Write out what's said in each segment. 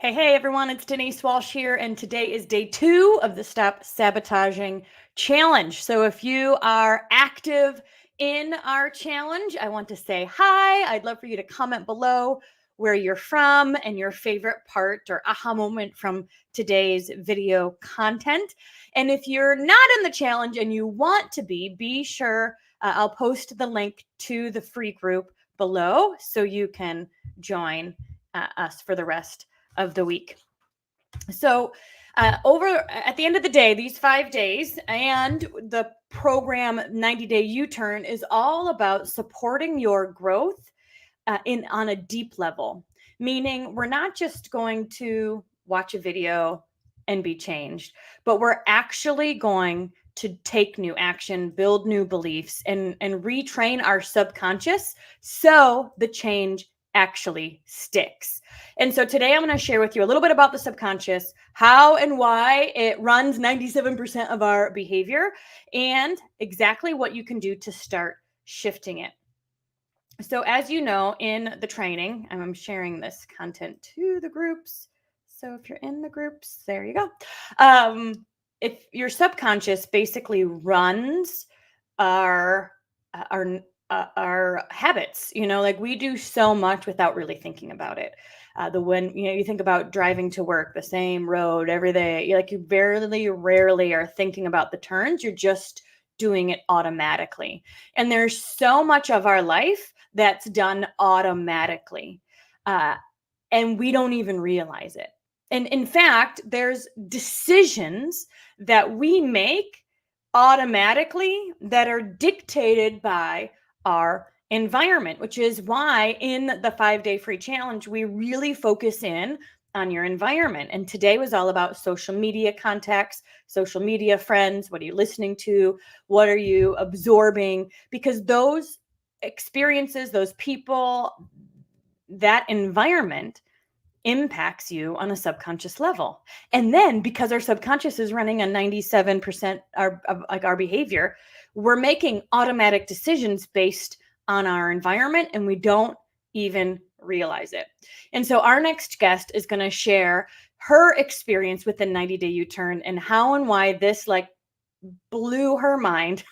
Hey everyone, it's Denise Walsh here, and today is day 2 of the Stop Sabotaging Challenge. So if you are active in our challenge, I want to say hi. I'd love for you to comment below where you're from and your favorite part or aha moment from today's video content. And if you're not in the challenge and you want to be sure I'll post the link to the free group below so you can join us for the rest of the week. So, over at the end of the day, these 5 days and the program 90-day U-turn is all about supporting your growth on a deep level. Meaning, we're not just going to watch a video and be changed, but we're actually going to take new action, build new beliefs, and retrain our subconscious so the change actually sticks. And so today I'm going to share with you a little bit about the subconscious, how and why it runs 97% of our behavior, and exactly what you can do to start shifting it. So as you know, in the training, I'm sharing this content to the groups. So if you're in the groups, there you go. If your subconscious basically runs our our our habits, like we do so much without really thinking about it. When you think about driving to work, the same road every day, you very rarely are thinking about the turns. You're just doing it automatically. And there's so much of our life that's done automatically. And we don't even realize it. And in fact, there's decisions that we make automatically that are dictated by our environment, which is why in the 5-day free challenge, we really focus in on your environment. And today was all about social media contacts, social media friends. What are you listening to? What are you absorbing? Because those experiences, those people, that environment impacts you on a subconscious level. And then because our subconscious is running on 97% our behavior, we're making automatic decisions based on our environment and we don't even realize it. And so our next guest is going to share her experience with the 90-day U-turn and how and why this blew her mind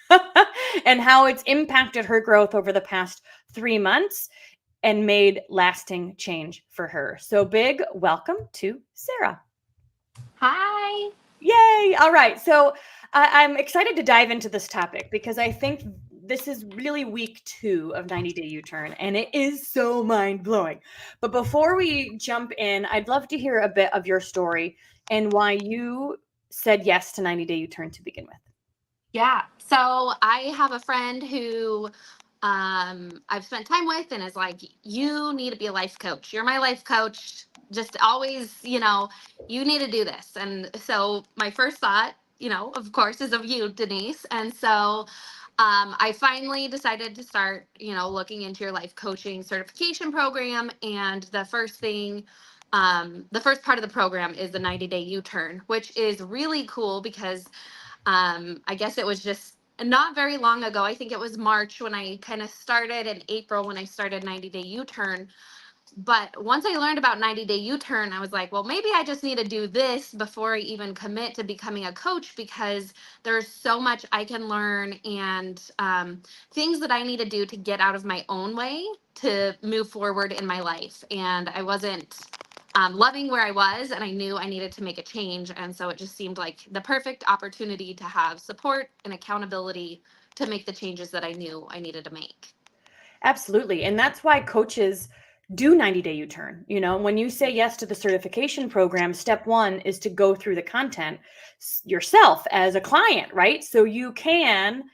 and how it's impacted her growth over the past 3 months and made lasting change for her. So big welcome to Sarah. Hi. Yay. All right. So I'm excited to dive into this topic because I think this is really week 2 of 90-day U-turn and it is so mind blowing. But before we jump in, I'd love to hear a bit of your story and why you said yes to 90-day U-turn to begin with. Yeah. So I have a friend who I've spent time with and is like, you need to be a life coach. You're my life coach. Just always, you need to do this. And so my first thought, of course, is of you, Denise. And so I finally decided to start, looking into your life coaching certification program. And the first part of the program is the 90-day U-turn, which is really cool because I guess it was just not very long ago. I think it was March when I kind of started, in April when I started 90-day U-turn. But once I learned about 90-day U-turn, I was like, well, maybe I just need to do this before I even commit to becoming a coach because there's so much I can learn and things that I need to do to get out of my own way to move forward in my life. And I wasn't loving where I was, and I knew I needed to make a change. And so it just seemed like the perfect opportunity to have support and accountability to make the changes that I knew I needed to make. Absolutely. And that's why coaches do 90-day U-turn. When you say yes to the certification program, step 1 is to go through the content yourself as a client, right? So you can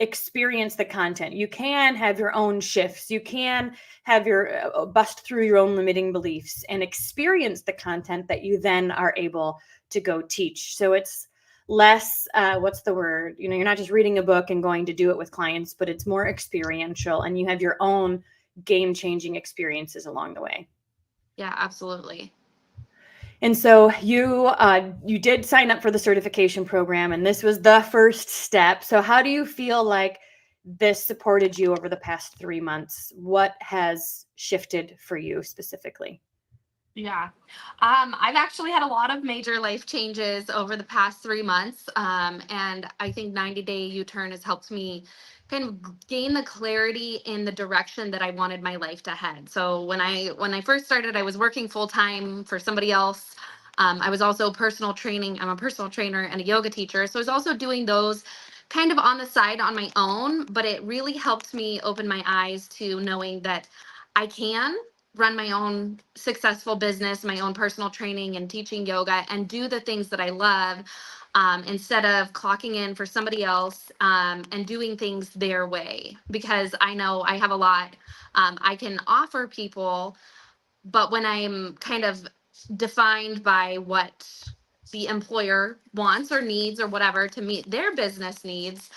experience the content. You can have your own shifts. You can have your bust through your own limiting beliefs and experience the content that you then are able to go teach. So it's less what's the word, you're not just reading a book and going to do it with clients, but it's more experiential and you have your own game-changing experiences along the way. Yeah, absolutely. And so you did sign up for the certification program, and this was the first step. So how do you feel like this supported you over the past 3 months? What has shifted for you specifically? Yeah. I've actually had a lot of major life changes over the past 3 months. And I think 90 Day U Turn has helped me kind of gain the clarity in the direction that I wanted my life to head. So when I first started, I was working full time for somebody else. I was also personal training. I'm a personal trainer and a yoga teacher. So I was also doing those kind of on the side on my own, but it really helped me open my eyes to knowing that I can run my own successful business, my own personal training and teaching yoga, and do the things that I love, instead of clocking in for somebody else, and doing things their way. Because I know I have a lot I can offer people, but when I'm kind of defined by what the employer wants or needs or whatever to meet their business needs,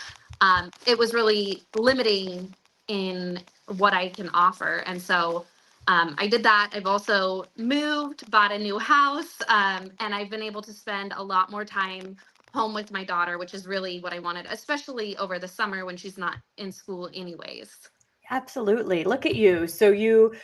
it was really limiting in what I can offer. And so I did that. I've also moved, bought a new house, and I've been able to spend a lot more time home with my daughter, which is really what I wanted, especially over the summer when she's not in school, anyways. Absolutely. Look at you. So you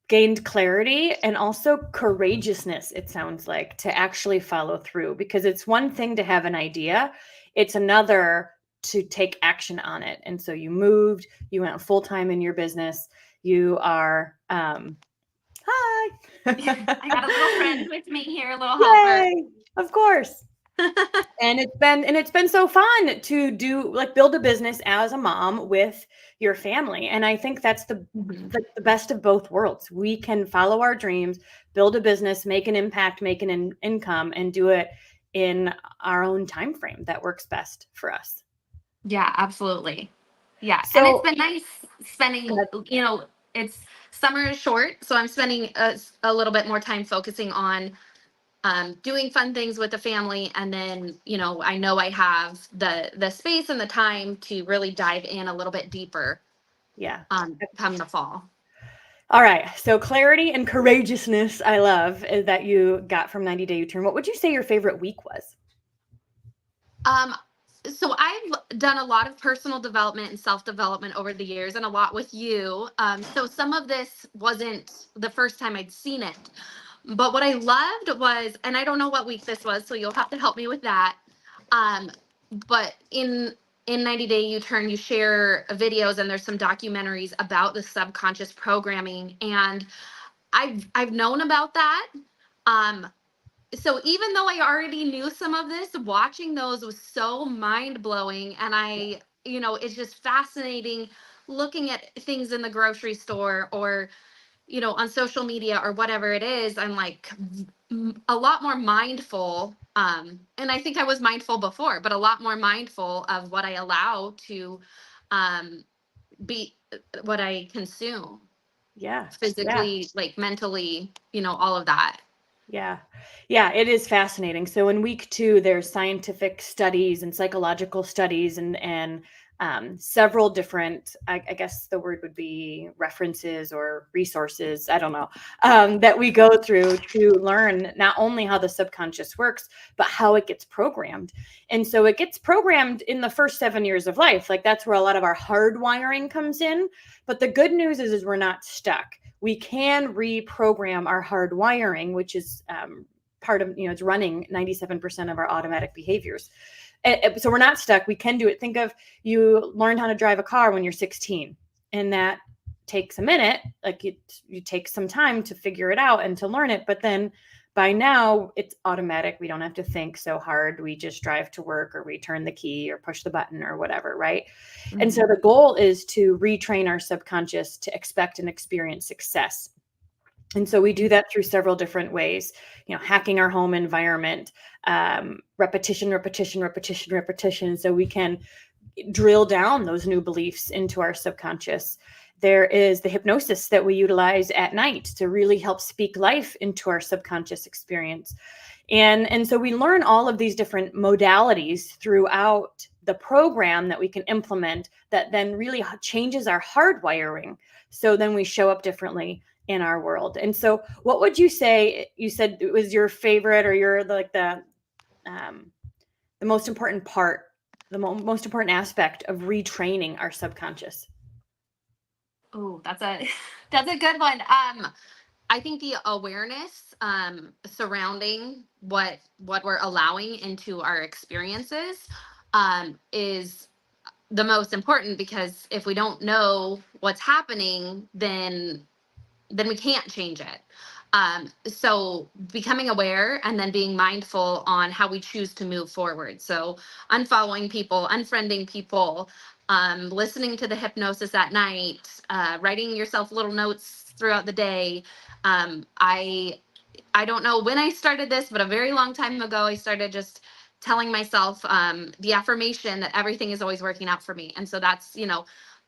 gained clarity and also courageousness, it sounds like, to actually follow through, because it's one thing to have an idea, it's another to take action on it. And so you moved, you went full time in your business. You are, hi. I got a little friend with me here, a little helper. Yay. Of course. And it's been so fun to do, like, build a business as a mom with your family. And I think that's Mhm. the best of both worlds. We can follow our dreams, build a business, make an impact, make an income, and do it in our own time frame that works best for us. Yeah, absolutely. Yeah, and it's So been nice spending, it's summer is short, so I'm spending a little bit more time focusing on doing fun things with the family, and then I know I have the space and the time to really dive in a little bit deeper yeah. come the fall. All right. So clarity and courageousness, I love, that you got from 90 Day U-Turn. What would you say your favorite week was? Um, so I've done a lot of personal development and self development over the years, and a lot with you. So some of this wasn't the first time I'd seen it, but what I loved was, and I don't know what week this was, so you'll have to help me with that. Um, but in 90 Day U Turn, you share videos, and there's some documentaries about the subconscious programming, and I've known about that. Um, so even though I already knew some of this, watching those was so mind blowing. And it's just fascinating looking at things in the grocery store or, on social media or whatever it is. I'm like a lot more mindful. And I think I was mindful before, but a lot more mindful of what I allow to um, be what I consume Yeah. Yeah. physically, like mentally, all of that. Yeah. Yeah, it is fascinating. So in week 2, there's scientific studies and psychological studies and several different, I guess the word would be references or resources, I don't know, that we go through to learn not only how the subconscious works, but how it gets programmed. And so it gets programmed in the first 7 years of life. Like, that's where a lot of our hardwiring comes in. But the good news is we're not stuck. We can reprogram our hard wiring, which is part of, it's running 97% of our automatic behaviors. So we're not stuck. We can do it. Think of, you learned how to drive a car when you're 16, and that takes a minute. Like, you take some time to figure it out and to learn it. But then by now it's automatic. We don't have to think so hard. We just drive to work, or we turn the key or push the button or whatever, right? And so Mhm. the goal is to retrain our subconscious to expect and experience success. And so we do that through several different ways, hacking our home environment, repetition, repetition, repetition, repetition. So we can drill down those new beliefs into our subconscious. There is the hypnosis that we utilize at night to really help speak life into our subconscious experience. And so we learn all of these different modalities throughout the program that we can implement, that then really changes our hardwiring. So then we show up differently in our world. And so what would you say, you said it was your favorite, or your, like, the most important part, the most important aspect of retraining our subconscious? Oh, that's a that's a good one. I think the awareness surrounding what we're allowing into our experiences is the most important, because if we don't know what's happening, then we can't change it. So becoming aware and then being mindful on how we choose to move forward. So unfollowing people, unfriending people, listening to the hypnosis at night, writing yourself little notes throughout the day. I don't know when I started this, but a very long time ago, I started just telling myself the affirmation that everything is always working out for me. And so that's,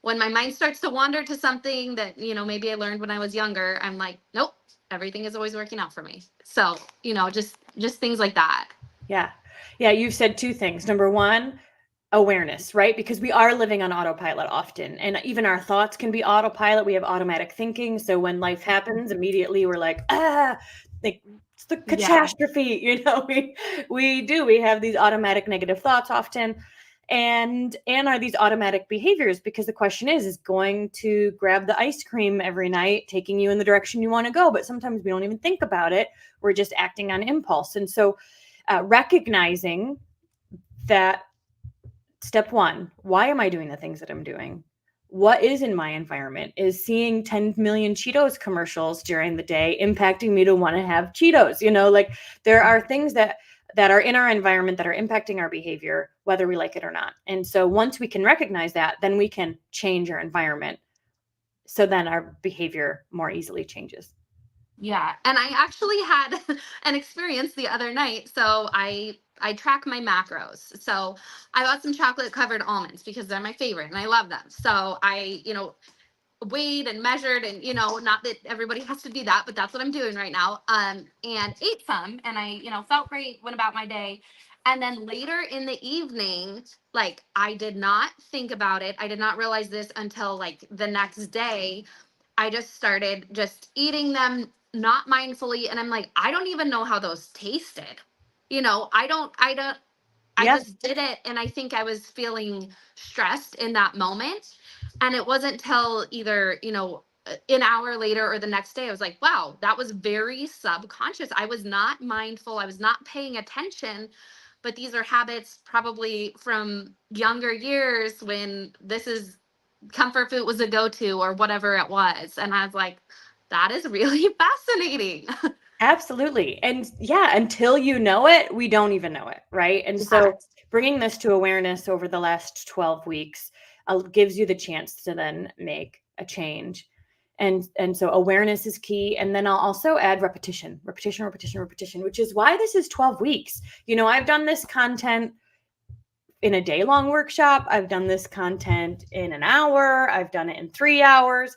when my mind starts to wander to something that, maybe I learned when I was younger, I'm like, nope, everything is always working out for me. So, just things like that. Yeah. Yeah. You've said two things. Number one, awareness, right? Because we are living on autopilot often. And even our thoughts can be autopilot. We have automatic thinking. So when life happens, immediately we're like, like it's the Yeah. catastrophe. We have these automatic negative thoughts often. And are these automatic behaviors, because the question is going to grab the ice cream every night, taking you in the direction you want to go. But sometimes we don't even think about it. We're just acting on impulse. And so recognizing that, step one, why am I doing the things that I'm doing? What is in my environment? Is seeing 10 million Cheetos commercials during the day impacting me to want to have Cheetos? Like there are things that are in our environment that are impacting our behavior, whether we like it or not. And so once we can recognize that, then we can change our environment. So then our behavior more easily changes. Yeah, and I actually had an experience the other night. So I track my macros. So I bought some chocolate covered almonds because they're my favorite and I love them. So I, weighed and measured, and not that everybody has to do that, but that's what I'm doing right now. And ate some, and I, felt great, went about my day. And then later in the evening, like, I did not think about it. I did not realize this until like the next day. I just started just eating them not mindfully, and I'm like, I don't even know how those tasted. I don't I Yeah. just did it, and I think I was feeling stressed in that moment. And it wasn't till either, an hour later or the next day, I was like, wow, that was very subconscious. I was not mindful. I was not paying attention. But these are habits probably from younger years when this is comfort food was a go to or whatever it was. And I was like, that is really fascinating. Absolutely. And yeah, until you know it, we don't even know it, right? And Yeah. so bringing this to awareness over the last 12 weeks gives you the chance to then make a change. And so awareness is key. And then I'll also add repetition, repetition, repetition, repetition, which is why this is 12 weeks. I've done this content in a day long workshop. I've done this content in an hour. I've done it in 3 hours.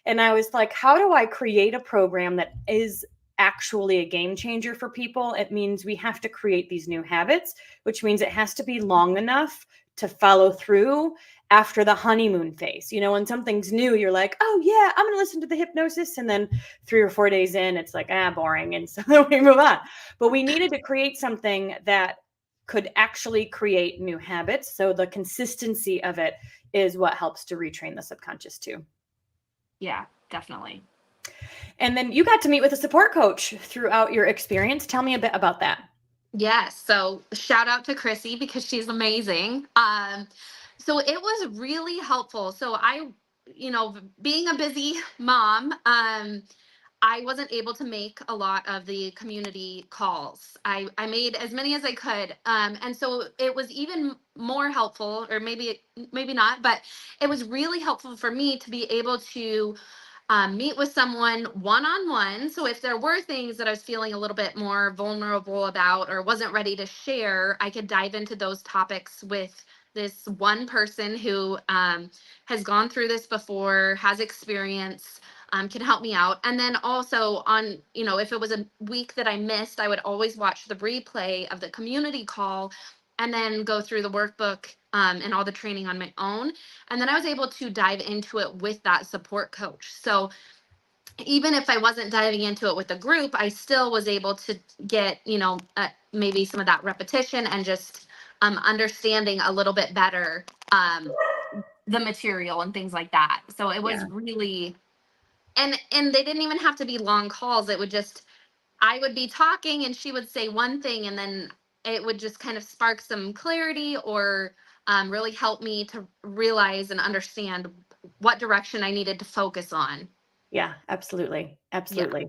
And I was like, how do I create a program that is actually a game changer for people? It means we have to create these new habits, which means it has to be long enough to follow through after the honeymoon phase. When something's new, you're like, oh yeah, I'm going to listen to the hypnosis. And then 3 or 4 days in, it's like, boring. And so then we move on. But we needed to create something that could actually create new habits. So the consistency of it is what helps to retrain the subconscious too. Yeah, definitely. And then you got to meet with a support coach throughout your experience. Tell me a bit about that. Yes. So shout out to Chrissy because she's amazing. So it was really helpful. So being a busy mom, I wasn't able to make a lot of the community calls. I made as many as I could. And so it was even more helpful, or maybe not, but it was really helpful for me to be able to meet with someone one on one. So if there were things that I was feeling a little bit more vulnerable about or wasn't ready to share, I could dive into those topics with this one person who has gone through this before, has experience, can help me out. And then also if it was a week that I missed, I would always watch the replay of the community call and then go through the workbook and all the training on my own. And then I was able to dive into it with that support coach. So even if I wasn't diving into it with a group, I still was able to get, maybe some of that repetition and just understanding a little bit better the material and things like that. So it was Yeah. really And they didn't even have to be long calls. It would just, I would be talking and she would say one thing, and then it would just kind of spark some clarity, or really help me to realize and understand what direction I needed to focus on. Yeah, absolutely. Yeah. Absolutely.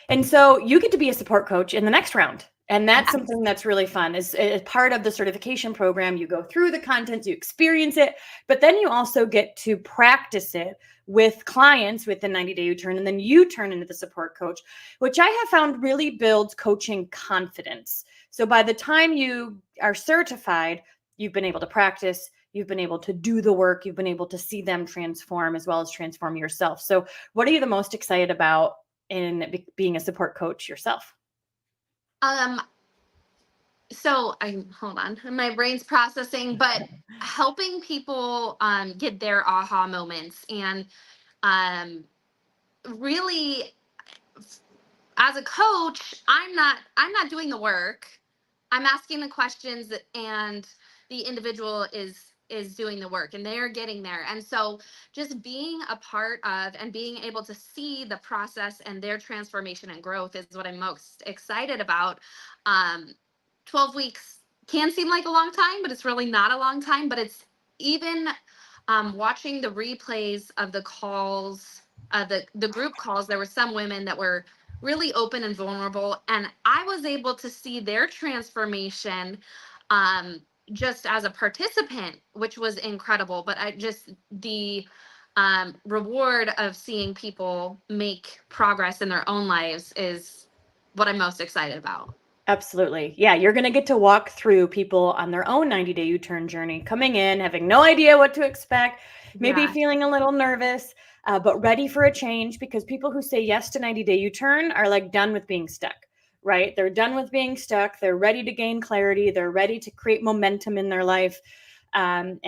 And so you get to be a support coach in the next round. And that's Yes. something that's really fun. Is part of the certification program. You go through the content, you experience it, but then you also get to practice it with clients with the 90-day U-turn. And then you turn into the support coach, which I have found really builds coaching confidence. So by the time you are certified, you've been able to practice, you've been able to do the work, you've been able to see them transform as well as transform yourself. So what are you the most excited about in being a support coach yourself? Um, so I hold on, my brain's processing, but helping people get their aha moments, and um really, as a coach, I'm not doing the work. I'm asking the questions, and the individual is doing the work, and they're getting there. And so just being a part of and being able to see the process and their transformation and growth is what I'm most excited about. um 12 weeks can seem like a long time, but it's really not a long time. But it's even watching the replays of the calls, the group calls. There were some women that were really open and vulnerable, and I was able to see their transformation, um just as a participant, which was incredible. But I just, the reward of seeing people make progress in their own lives is what I'm most excited about. Absolutely. Yeah, you're going to get to walk through people on their own 90-day U-turn journey, coming in, having no idea what to expect, maybe Yeah. feeling a little nervous, but ready for a change, because people who say yes to 90-day U-turn are like done with being stuck, right? They're done with being stuck. They're ready to gain clarity. They're ready to create momentum in their life, and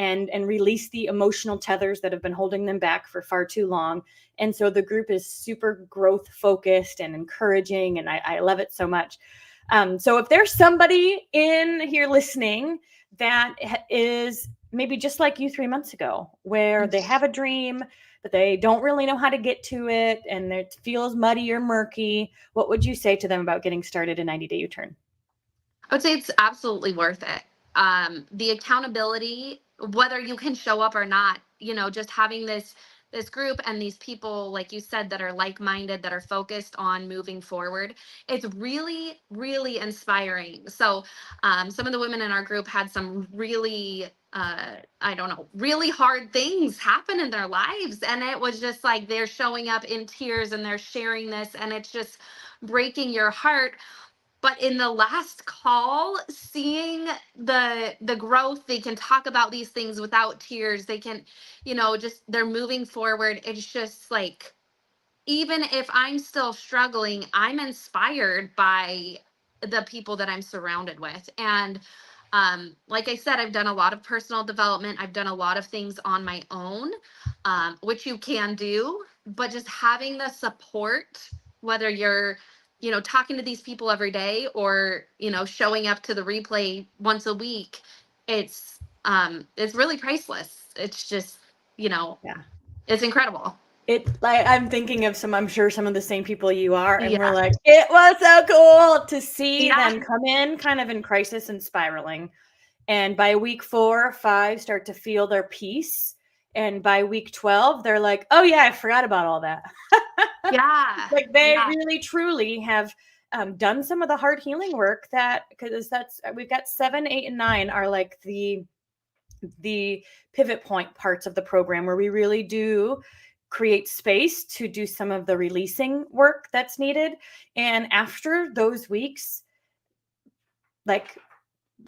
release the emotional tethers that have been holding them back for far too long. And so the group is super growth focused and encouraging, and I love it so much. So if there's somebody in here listening that is maybe just like you 3 months ago, where they have a dream, but they don't really know how to get to it, and it feels muddy or murky, what would you say to them about getting started in 90-day U-turn? I would say it's absolutely worth it. The accountability, whether you can show up or not, just having this group and these people, like you said, that are like-minded, that are focused on moving forward. It's really, really inspiring. So some of the women in our group had some really, I don't know, really hard things happen in their lives. And it was just like they're showing up in tears and they're sharing this, and it's just breaking your heart. But in the last call, seeing the growth, they can talk about these things without tears. They can, just, they're moving forward. It's just like, even if I'm still struggling, I'm inspired by the people that I'm surrounded with. And like I said, I've done a lot of personal development. I've done a lot of things on my own, which you can do, but just having the support, whether you're, talking to these people every day, or, showing up to the replay once a week, it's really priceless. It's just, you know, Yeah. it's incredible. I'm thinking of I'm sure some of the same people you are, and we're Yeah. like, it was so cool to see Yeah. them come in kind of in crisis and spiraling. And by week 4 or 5, start to feel their peace. And by week 12, they're like, oh yeah, I forgot about all that. Yeah. Like they Yeah. really, truly have done some of the hard healing work, because we've got 7, 8, and 9 are like the pivot point parts of the program, where we really do create space to do some of the releasing work that's needed. And after those weeks, like,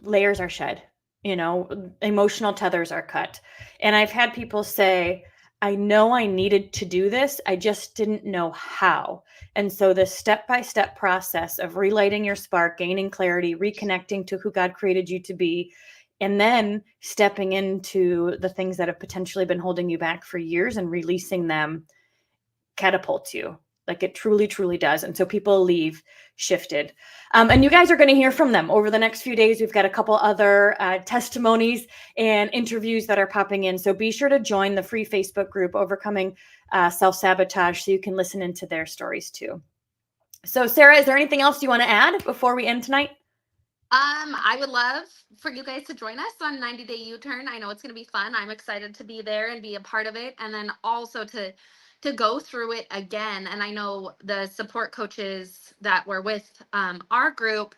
layers are shed, emotional tethers are cut. And I've had people say, I know I needed to do this, I just didn't know how. And so the step-by-step process of relighting your spark, gaining clarity, reconnecting to who God created you to be, and then stepping into the things that have potentially been holding you back for years and releasing them, catapults you. Like, it truly, truly does. And so people leave shifted. And you guys are going to hear from them over the next few days. We've got a couple other testimonies and interviews that are popping in. So be sure to join the free Facebook group, Overcoming self-sabotage, so you can listen into their stories too. So Sarah, is there anything else you want to add before we end tonight? I would love for you guys to join us on 90 Day U-Turn. I know it's going to be fun. I'm excited to be there and be a part of it, and then also to go through it again. And I know the support coaches that were with our group,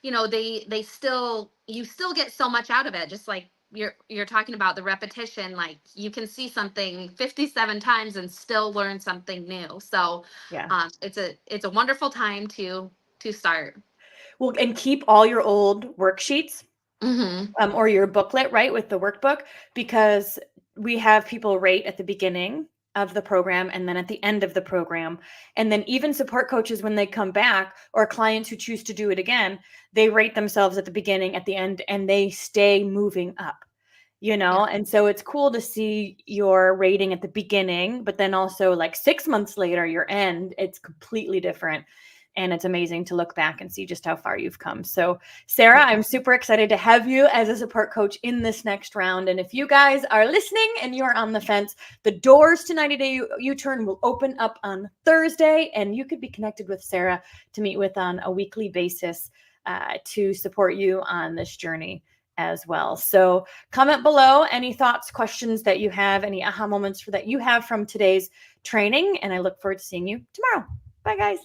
they still you still get so much out of it. Just like you're talking about the repetition, like you can see something 57 times and still learn something new. So Yeah. it's a wonderful time to start. Well, and keep all your old worksheets, Hmm. or your booklet, right, with the workbook, because we have people rate at the beginning of the program and then at the end of the program. And then even support coaches, when they come back, or clients who choose to do it again, they rate themselves at the beginning, at the end, and they stay moving up. Yeah. And so it's cool to see your rating at the beginning, but then also like 6 months later, your end, it's completely different. And it's amazing to look back and see just how far you've come. So, Sarah, Yeah. I'm super excited to have you as a support coach in this next round. And if you guys are listening and you're on the fence, the doors to 90 Day U-Turn will open up on Thursday, and you could be connected with Sarah to meet with on a weekly basis to support you on this journey as well. So comment below any thoughts, questions that you have, any aha moments that you have from today's training. And I look forward to seeing you tomorrow. Bye, guys.